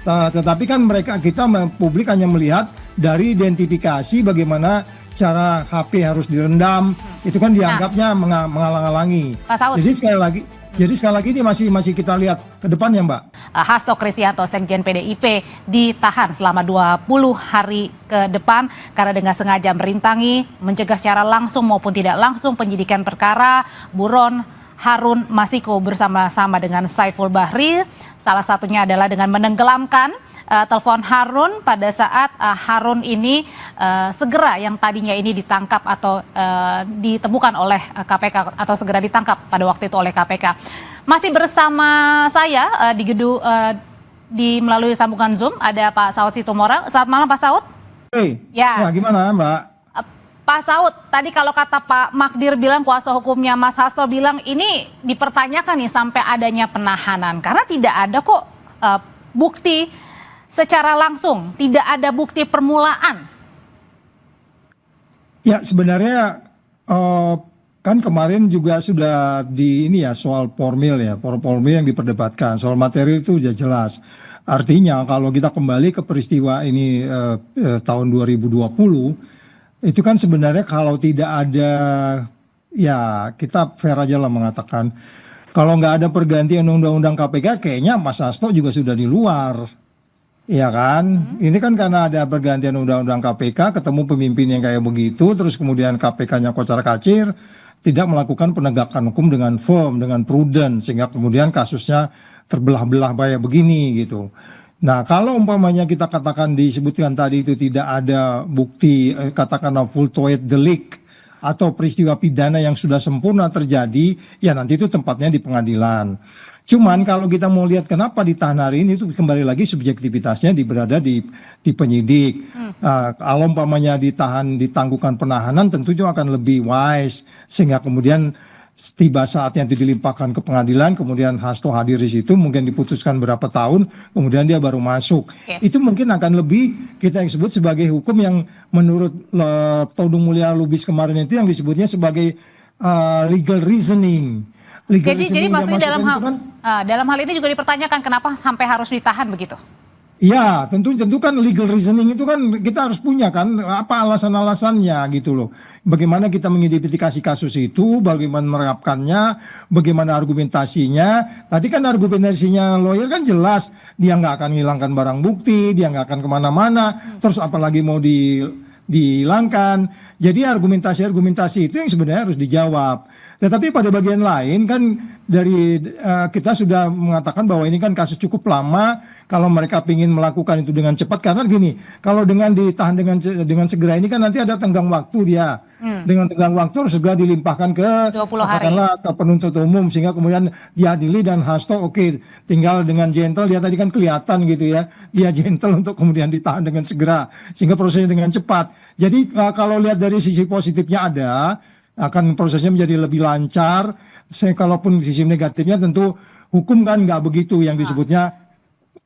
Tetapi kan publik hanya melihat dari identifikasi bagaimana cara HP harus direndam, itu kan dianggapnya menghalang-halangi. Jadi sekali lagi ini masih kita lihat ke depannya, Mbak. Hasto Kristianto, Sekjen PDIP, ditahan selama 20 hari ke depan karena dengan sengaja merintangi, mencegah secara langsung maupun tidak langsung penyidikan perkara buron Harun Masiku bersama-sama dengan Saiful Bahri. Salah satunya adalah dengan menenggelamkan telepon Harun pada saat Harun ini segera yang tadinya ini ditangkap atau ditemukan oleh KPK atau segera ditangkap pada waktu itu oleh KPK. Masih bersama saya di gedung melalui sambungan Zoom ada Pak Saud Situmorang. Selamat malam Pak Saud. Ya, gimana Mbak? Pak Saud, tadi kalau kata Pak Magdir bilang, kuasa hukumnya Mas Hasto bilang ini dipertanyakan nih sampai adanya penahanan. Karena tidak ada kok bukti secara langsung, tidak ada bukti permulaan. Ya sebenarnya kan kemarin juga sudah soal formil yang diperdebatkan. Soal materi itu sudah jelas. Artinya kalau kita kembali ke peristiwa ini tahun 2020, itu kan sebenarnya kalau tidak ada, ya kita fair aja lah mengatakan, kalau nggak ada pergantian undang-undang KPK, kayaknya Mas Hasto juga sudah di luar, ya kan? Ini kan karena ada pergantian undang-undang KPK, ketemu pemimpin yang kayak begitu, terus kemudian KPK-nya kocar-kacir, tidak melakukan penegakan hukum dengan firm, dengan prudent, sehingga kemudian kasusnya terbelah-belah kayak begini gitu. Nah kalau umpamanya kita katakan disebutkan tadi itu tidak ada bukti katakanlah full toit delik atau peristiwa pidana yang sudah sempurna terjadi, ya nanti itu tempatnya di pengadilan. Cuman kalau kita mau lihat kenapa ditahan hari ini, itu kembali lagi subjektivitasnya berada di penyidik. Kalau umpamanya ditangguhkan penahanan tentu itu akan lebih wise, sehingga kemudian tiba saatnya itu dilimpahkan ke pengadilan, kemudian Hasto hadir di situ, mungkin diputuskan berapa tahun, kemudian dia baru masuk. Itu mungkin akan lebih kita yang sebut sebagai hukum yang menurut Todung Mulya Lubis kemarin itu yang disebutnya sebagai legal reasoning. Jadi maksudnya dalam hal ini juga dipertanyakan kenapa sampai harus ditahan begitu? Ya tentu kan legal reasoning itu kan kita harus punya kan, apa alasan-alasannya gitu loh. Bagaimana kita mengidentifikasi kasus itu, bagaimana menerapkannya, bagaimana argumentasinya. Tadi kan argumentasinya lawyer kan jelas, dia nggak akan menghilangkan barang bukti, dia nggak akan kemana-mana, terus apalagi mau dihilangkan. Jadi argumentasi itu yang sebenarnya harus dijawab. Tetapi pada bagian lain kan dari kita sudah mengatakan bahwa ini kan kasus cukup lama. Kalau mereka ingin melakukan itu dengan cepat, karena gini, kalau dengan ditahan dengan segera ini kan nanti ada tenggang waktu dia. Dengan tenggang waktu harus segera dilimpahkan ke penuntut umum, sehingga kemudian diadili dan Hasto tinggal dengan gentle, dia tadi kan kelihatan gitu ya, dia gentle untuk kemudian ditahan dengan segera sehingga prosesnya dengan cepat. Jadi kalau lihat dari sisi positifnya akan prosesnya menjadi lebih lancar. Kalaupun sisi negatifnya tentu hukum kan nggak begitu, yang disebutnya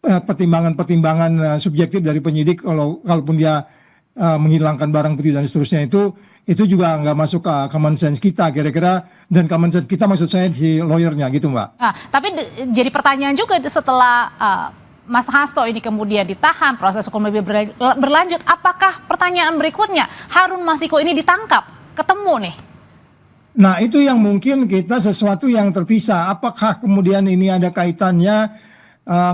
pertimbangan subjektif dari penyidik, kalaupun dia menghilangkan barang bukti dan seterusnya itu juga nggak masuk ke common sense kita kira-kira, dan common sense kita maksud saya si lawyernya gitu Mbak. Tapi jadi pertanyaan juga setelah Mas Hasto ini kemudian ditahan, proses hukum lebih berlanjut, apakah pertanyaan berikutnya Harun Masiku ini ditangkap, ketemu nih? Nah itu yang mungkin kita sesuatu yang terpisah, apakah kemudian ini ada kaitannya,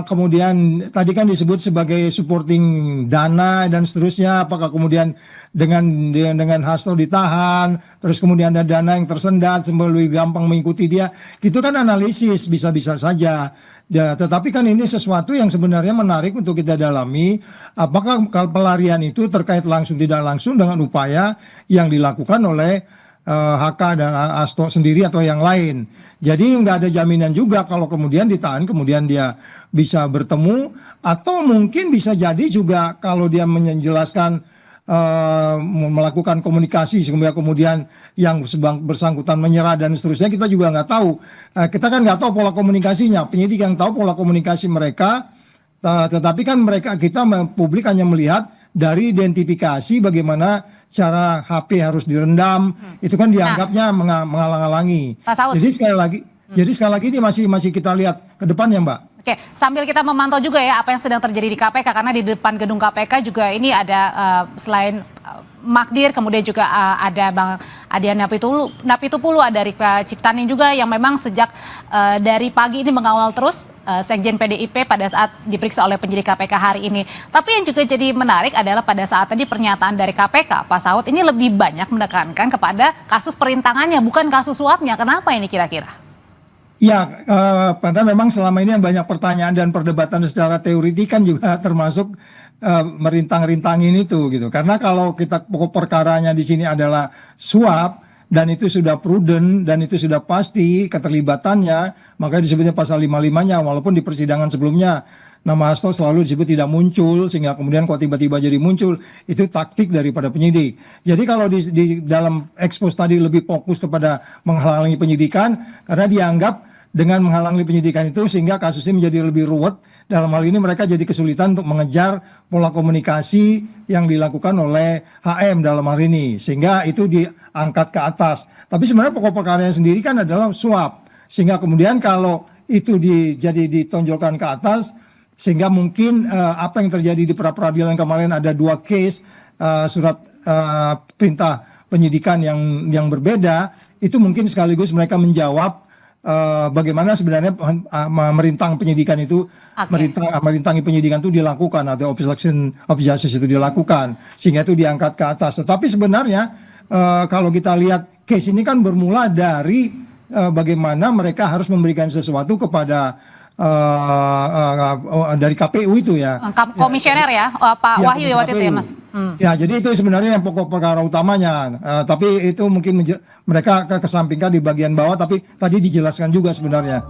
kemudian tadi kan disebut sebagai supporting dana dan seterusnya, apakah kemudian dengan Hasto ditahan, terus kemudian ada dana yang tersendat, lebih gampang mengikuti dia, gitu kan analisis bisa-bisa saja. Ya, tetapi kan ini sesuatu yang sebenarnya menarik untuk kita dalami, apakah pelarian itu terkait langsung tidak langsung dengan upaya yang dilakukan oleh HK dan Hasto sendiri atau yang lain. Jadi nggak ada jaminan juga kalau kemudian ditahan, kemudian dia bisa bertemu, atau mungkin bisa jadi juga kalau dia menjelaskan melakukan komunikasi sehingga kemudian yang bersangkutan menyerah dan seterusnya, kita juga nggak tahu. Kita kan nggak tahu pola komunikasinya, penyidik yang tahu pola komunikasi mereka. Tetapi kan publik hanya melihat dari identifikasi bagaimana cara HP harus direndam, itu kan dianggapnya menghalang-halangi. Jadi sekali lagi ini masih kita lihat ke depannya Mbak. Oke, sambil kita memantau juga ya apa yang sedang terjadi di KPK, karena di depan gedung KPK juga ini ada selain Magdir, kemudian juga ada Bang Adian Napitupulu, ada Rika Ciptaning juga yang memang sejak dari pagi ini mengawal terus Sekjen PDIP pada saat diperiksa oleh penyidik KPK hari ini. Tapi yang juga jadi menarik adalah pada saat tadi pernyataan dari KPK, Pak Saud ini lebih banyak menekankan kepada kasus perintangannya, bukan kasus suapnya. Kenapa ini kira-kira? Ya, karena memang selama ini yang banyak pertanyaan dan perdebatan secara teoritik kan juga termasuk merintang-rintangin itu gitu. Karena kalau kita pokok perkaranya di sini adalah suap dan itu sudah prudent dan itu sudah pasti keterlibatannya, maka disebutnya pasal 55-nya, walaupun di persidangan sebelumnya nama Hasto selalu disebut tidak muncul, sehingga kemudian kok tiba-tiba jadi muncul, itu taktik daripada penyidik. Jadi kalau di dalam ekspos tadi lebih fokus kepada menghalangi penyidikan, karena dianggap dengan menghalangi penyidikan itu sehingga kasus ini menjadi lebih ruwet. Dalam hal ini mereka jadi kesulitan untuk mengejar pola komunikasi yang dilakukan oleh HM dalam hal ini, sehingga itu diangkat ke atas. Tapi sebenarnya pokok perkaranya sendiri kan adalah suap, sehingga kemudian kalau itu jadi ditonjolkan ke atas, sehingga mungkin apa yang terjadi di pra-peradilan kemarin ada 2 case surat perintah penyidikan yang berbeda, itu mungkin sekaligus mereka menjawab bagaimana sebenarnya merintang penyidikan itu, merintangi penyidikan itu dilakukan atau obstruction of justice itu dilakukan, sehingga itu diangkat ke atas. Tetapi sebenarnya kalau kita lihat case ini kan bermula dari bagaimana mereka harus memberikan sesuatu kepada dari KPU itu ya. Komisioner ya, Pak Wahyu ya waktu itu ya Mas. Ya, jadi itu sebenarnya yang pokok perkara utamanya. Tapi itu mungkin mereka kesampingkan di bagian bawah, tapi tadi dijelaskan juga sebenarnya.